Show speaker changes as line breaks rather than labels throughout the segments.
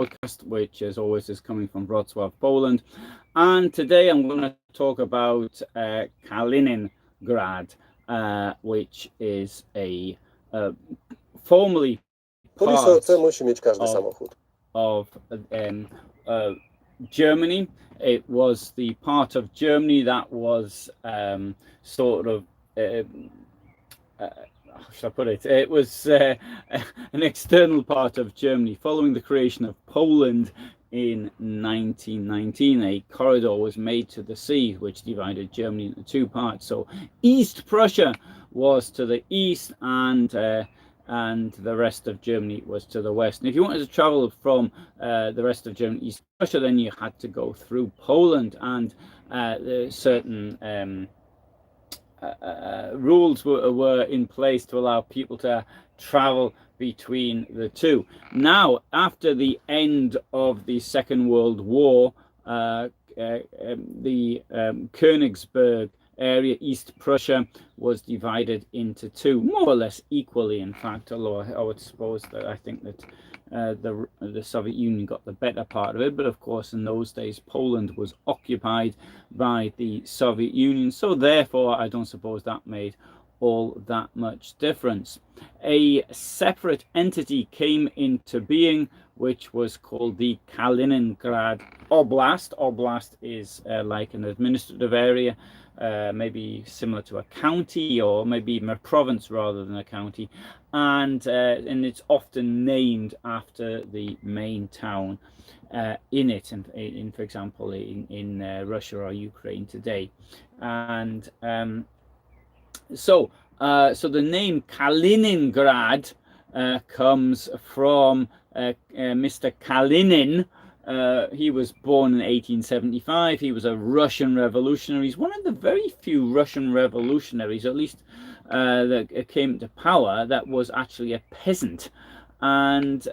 podcast, which as always is coming from Wrocław, Poland. And today I'm going to talk about Kaliningrad, which is a formerly part
musi mieć każdy samochód.
of Germany. It was the part of Germany that was sort of how should I put it? It was an external part of Germany. Following the creation of Poland in 1919, a corridor was made to the sea, which divided Germany into two parts. So East Prussia was to the east, and the rest of Germany was to the west. And if you wanted to travel from the rest of Germany, East Prussia, then you had to go through Poland, and certain rules were in place to allow people to travel between the two. Now, after the end of the Second World War, the Königsberg area, East Prussia, was divided into two, more or less equally, in fact, although I would suppose that I think that the Soviet Union got the better part of it. But of course, in those days, Poland was occupied by the Soviet Union, so therefore I don't suppose that made all that much difference. A separate entity came into being, which was called the Kaliningrad Oblast. Oblast is like an administrative area, maybe similar to a county, or maybe even a province rather than a county, and it's often named after the main town in it, and in for example in Russia or Ukraine today. And so the name Kaliningrad comes from Mr. Kalinin. He was born in 1875. He was a Russian revolutionary. He's one of the very few Russian revolutionaries, at least that came to power, that was actually a peasant. And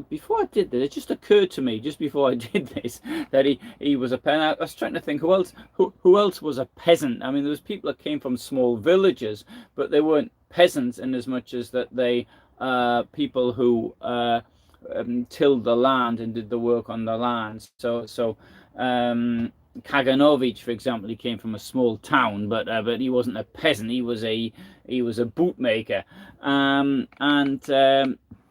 before I did this, it just occurred to me, just before I did this, that he was a peasant. I was trying to think who else was a peasant. I mean, there was people that came from small villages, but they weren't peasants in as much as that they people who tilled the land and did the work on the land. So Kaganovich, for example, he came from a small town, but he wasn't a peasant. He was a bootmaker.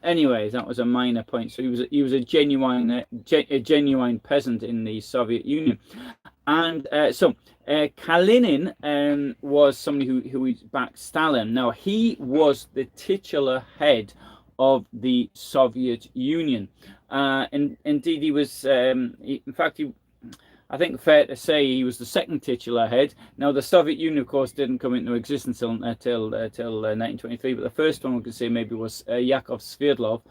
Anyways, that was a minor point. So he was a genuine peasant in the Soviet Union. And so Kalinin was somebody who backed Stalin. Now, he was the titular head of the Soviet Union. And indeed, he was, in fact, I think fair to say he was the second titular head. Now, the Soviet Union, of course, didn't come into existence until 1923, but the first one we could say maybe was Yakov Sverdlov.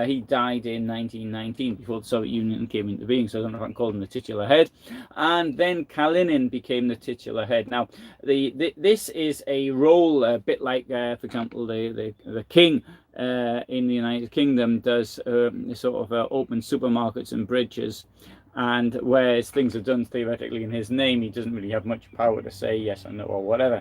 He died in 1919, before the Soviet Union came into being, so I don't know if I can call him the titular head. And then Kalinin became the titular head. Now, this is a role a bit like, for example, the king in the United Kingdom does sort of open supermarkets and bridges. And whereas things are done theoretically in his name, he doesn't really have much power to say yes or no or whatever.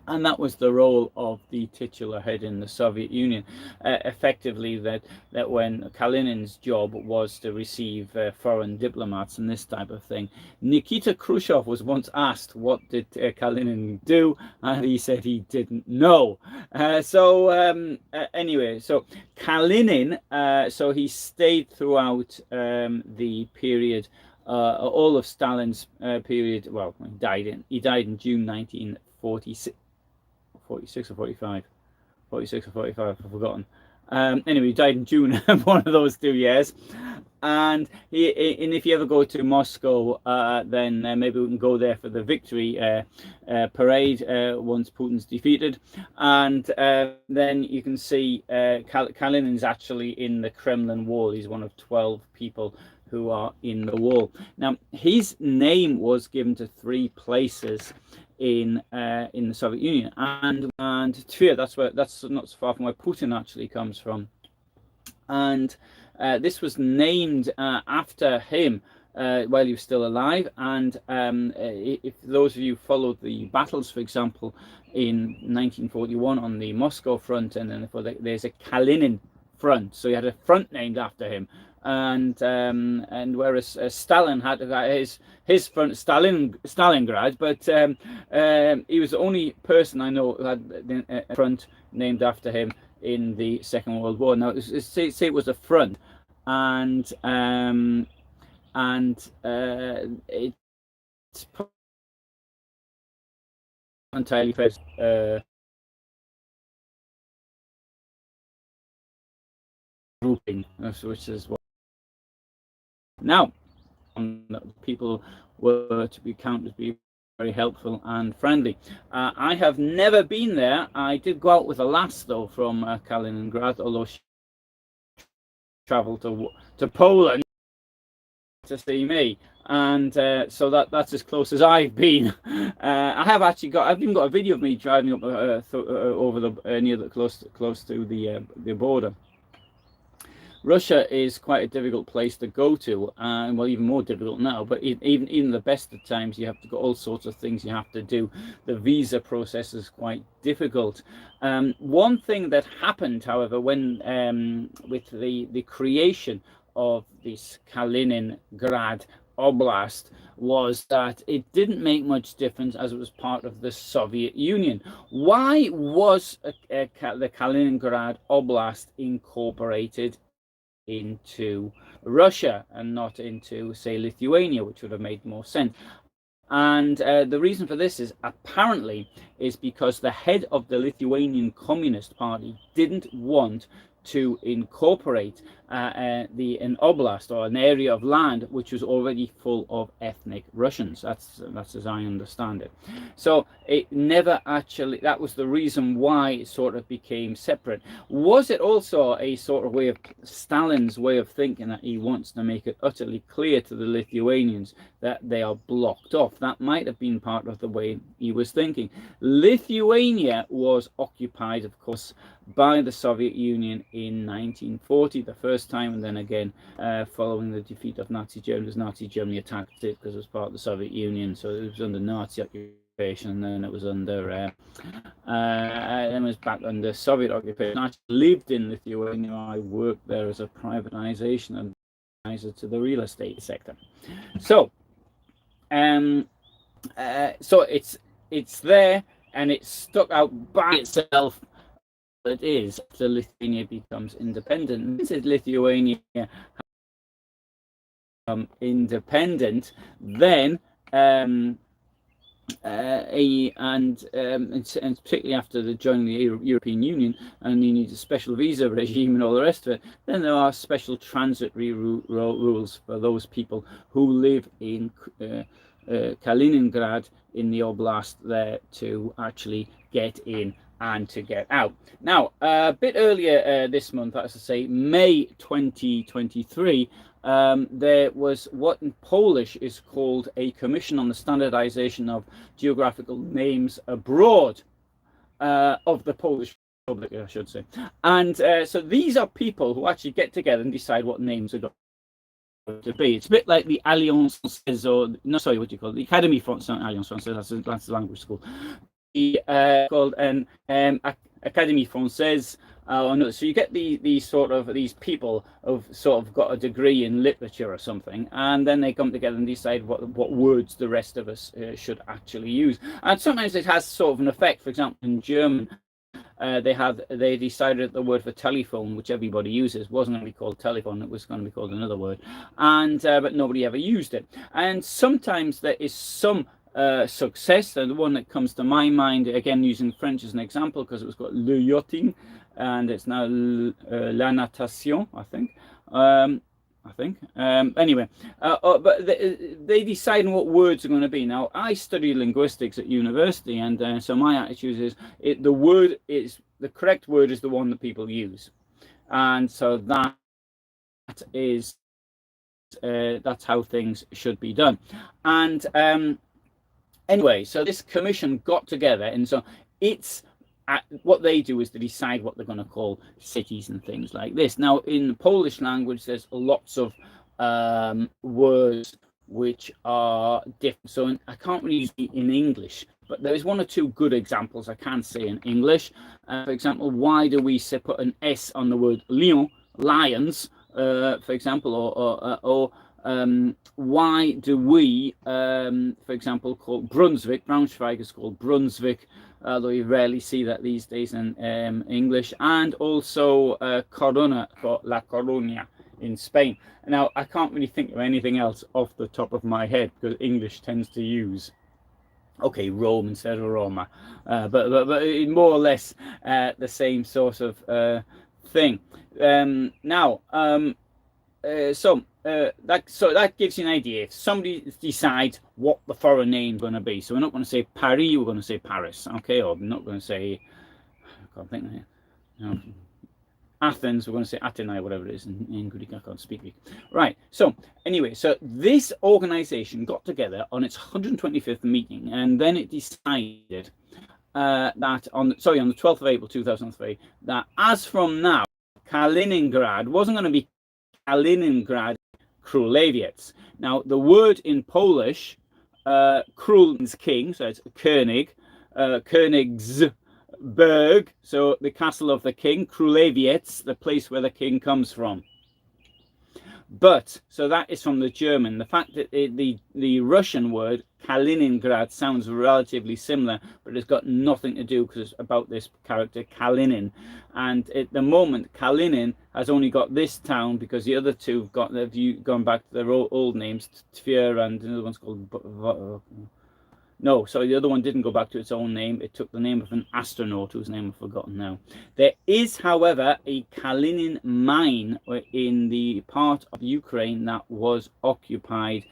And that was the role of the titular head in the Soviet Union, effectively that when Kalinin's job was to receive foreign diplomats and this type of thing. Nikita Khrushchev was once asked, what did Kalinin do? And he said he didn't know. Anyway, so Kalinin, so he stayed throughout the period, all of Stalin's period. Well, he died in June 1946. 46 or 45, I've forgotten. Anyway, he died in June, one of those 2 years. And if you ever go to Moscow, then maybe we can go there for the victory parade once Putin's defeated. And then you can see Kalinin's actually in the Kremlin wall. He's one of 12 people who are in the wall. Now, his name was given to 3 places in the Soviet Union, and Tver, that's not so far from where Putin actually comes from, and this was named after him while he was still alive. And if those of you followed the battles, for example, in 1941 on the Moscow front, and then there's a Kalinin front. So he had a front named after him. And whereas Stalin had his front Stalingrad, but he was the only person I know who had a front named after him in the Second World War. Now, say it was a front, and it's entirely grouping, which is what now people were to be counted to be very helpful and friendly. I have never been there. I did go out with a lass though from Kaliningrad, although she traveled to Poland to see me, and so that's as close as I've been. I've even got a video of me driving up over the close to the border. Russia is quite a difficult place to go to, and well, even more difficult now. But even the best of times, you have to go all sorts of things you have to do. The visa process is quite difficult. One thing that happened, however, when with the creation of this Kaliningrad Oblast, was that it didn't make much difference as it was part of the Soviet Union. Why was the Kaliningrad Oblast incorporated into Russia and not into, say, Lithuania, which would have made more sense? And the reason for this is because the head of the Lithuanian Communist Party didn't want to incorporate an oblast, or an area of land which was already full of ethnic Russians. That's as I understand it. So it never actually, that was the reason why it sort of became separate. Was it also a sort of way of Stalin's way of thinking, that he wants to make it utterly clear to the Lithuanians that they are blocked off? That might have been part of the way he was thinking. Lithuania was occupied, of course, by the Soviet Union in 1940, the first time, and then again following the defeat of Nazi Germany, as Nazi Germany attacked it because it was part of the Soviet Union, so it was under Nazi occupation, and then it was under then it was back under Soviet occupation. I lived in Lithuania. I worked there as a privatization advisor to the real estate sector. So so it's there, and it's stuck out by itself. It is after Lithuania becomes independent. This is Lithuania independent, then and particularly after the joining the European Union, and you need a special visa regime and all the rest of it, then there are special transitory rules for those people who live in Kaliningrad in the oblast there to actually get in and to get out. Now, a bit earlier this month, as I say, May 2023, there was what in Polish is called a Commission on the Standardization of Geographical Names Abroad of the Polish Republic, I should say. And so these are people who actually get together and decide what names are going to be. It's a bit like the Alliance Française, or no, sorry, what do you call it? The Académie Française, Alliance Française, that's the language school. Called an Académie Française. No, so you get these sort of these people who've sort of got a degree in literature or something, and then they come together and decide what words the rest of us should actually use. And sometimes it has sort of an effect. For example, in German, they decided that the word for telephone, which everybody uses, wasn't going to be called telephone. It was going to be called another word, and but nobody ever used it. And sometimes there is some success. And the one that comes to my mind, again using French as an example, because it was called le yachting, and it's now la natation, I think. Anyway, but they decide on what words are going to be. Now, I studied linguistics at university, and so my attitude is the correct word is the one that people use, and so that is that's how things should be done. And anyway, so this commission got together, and so it's what they do is to decide what they're going to call cities and things like this. Now, in the Polish language, there's lots of words which are different. So I can't really use it in English, but there is one or two good examples I can say in English. For example, why do we put an S on the word lion, lions, for example, or why do we, for example, call Brunswick, Braunschweig is called Brunswick, although you rarely see that these days in English, and also Corona for La Coruña in Spain. Now, I can't really think of anything else off the top of my head because English tends to use, okay, Rome instead of Roma, but more or less the same sort of thing. That gives you an idea. If somebody decides what the foreign name is going to be, so we're not going to say Paris, we're going to say Paris, okay? Or we're not going to say, I can't think of it. No. Athens, we're going to say Athena, whatever it is in Greek. I can't speak Greek. Right. So anyway, so this organization got together on its 125th meeting, and then it decided that on the 12th of April 2003, that as from now, Kaliningrad wasn't going to be Kaliningrad Królewiec. Now, the word in Polish, Król means king, so it's König, Königsberg, so the castle of the king, Królewiec, the place where the king comes from. But, so that is from the German. The fact that the Russian word, Kaliningrad, sounds relatively similar, but it's got nothing to do because it's about this character, Kalinin. And at the moment, Kalinin has only got this town because the other two have gone back to their old names, Tver, and another one's called... No, sorry, the other one didn't go back to its own name. It took the name of an astronaut whose name I've forgotten now. There is, however, a Kalinin mine in the part of Ukraine that was occupied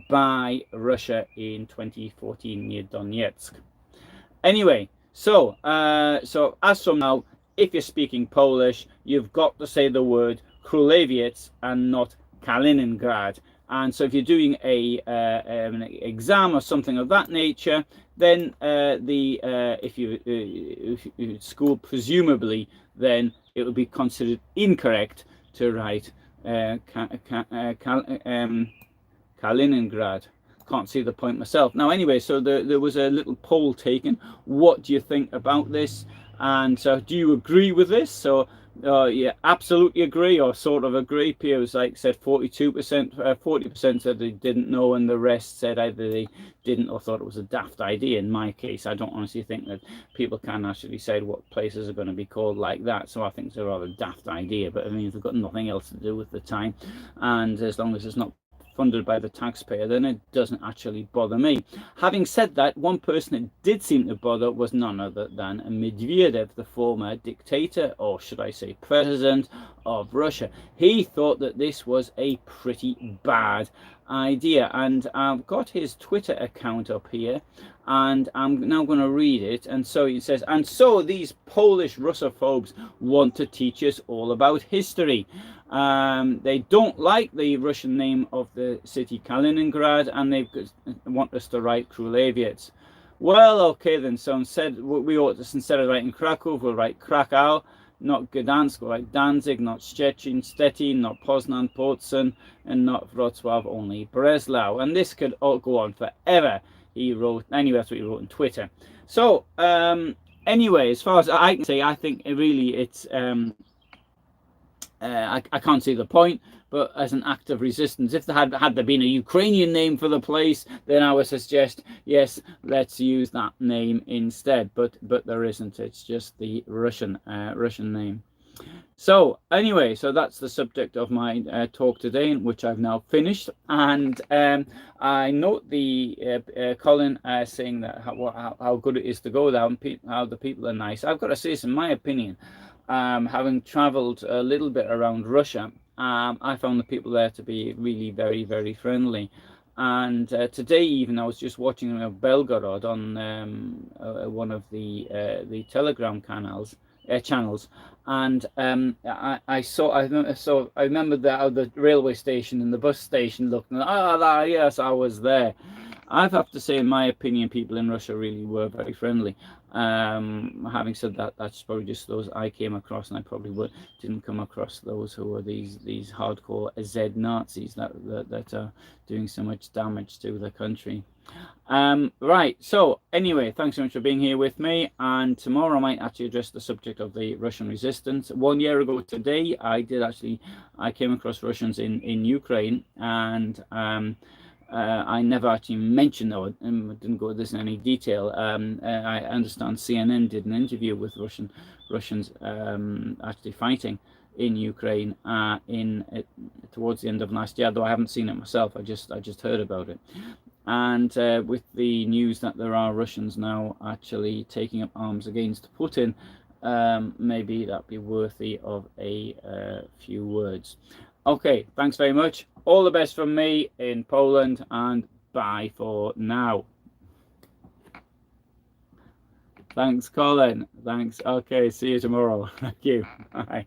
by Russia in 2014 near Donetsk. Anyway, so as from now, if you're speaking Polish, you've got to say the word Królewiec and not Kaliningrad. And so if you're doing an exam or something of that nature, then if you school, presumably, then it would be considered incorrect to write Kaliningrad. Can't see the point myself. Now, anyway, so there was a little poll taken. What do you think about this? And so do you agree with this? So yeah, absolutely agree or sort of agree. Pierre was like said 42%, 40% said they didn't know, and the rest said either they didn't or thought it was a daft idea. In my case, I don't honestly think that people can actually say what places are going to be called like that, so I think it's a rather daft idea. But I mean, if they've got nothing else to do with the time, and as long as it's not funded by the taxpayer, then it doesn't actually bother me. Having said that, one person it did seem to bother was none other than Medvedev, the former dictator, or should I say president of Russia. He thought that this was a pretty bad idea, and I've got his Twitter account up here, and I'm now going to read it. And so he says, and so these Polish Russophobes want to teach us all about history. They don't like the Russian name of the city Kaliningrad, and they want us to write Królewiec. Well, okay then, so instead we ought to, instead of writing Krakow, we'll write Krakow, not Gdansk, we'll write Danzig, not Szczecin, Stettin, not Poznan, Poznań, and not Wrocław, only Breslau. And this could all go on forever. He wrote, anyway, that's what he wrote on Twitter. So, anyway, as far as I can say, I think really it's... I can't see the point, but as an act of resistance, if there had there been a Ukrainian name for the place, then I would suggest, yes, let's use that name instead. But there isn't. It's just the Russian name. So anyway, so that's the subject of my talk today, in which I've now finished. And I note the Colin saying that how good it is to go there, and how the people are nice. I've got to say this, in my opinion. Having traveled a little bit around Russia, I found the people there to be really very, very friendly. And today even I was just watching Belgorod on one of the Telegram channels, and I remember the railway station and the bus station looked, and yes, I was there. I have to say, in my opinion, people in Russia really were very friendly. Having said that, that's probably just those I came across, and I probably didn't come across those who are these hardcore Z Nazis that are doing so much damage to the country. Right, so anyway, thanks so much for being here with me, and tomorrow I might actually address the subject of the Russian resistance. 1 year ago today, I came across Russians in Ukraine, and I never actually mentioned, or didn't go into this in any detail. I understand CNN did an interview with Russians actually fighting in Ukraine towards the end of last year, though I haven't seen it myself. I just heard about it. And with the news that there are Russians now actually taking up arms against Putin, maybe that'd be worthy of a few words. Okay, thanks very much. All the best from me in Poland, and bye for now. Thanks, Colin. Thanks. Okay, see you tomorrow. Thank you. Bye.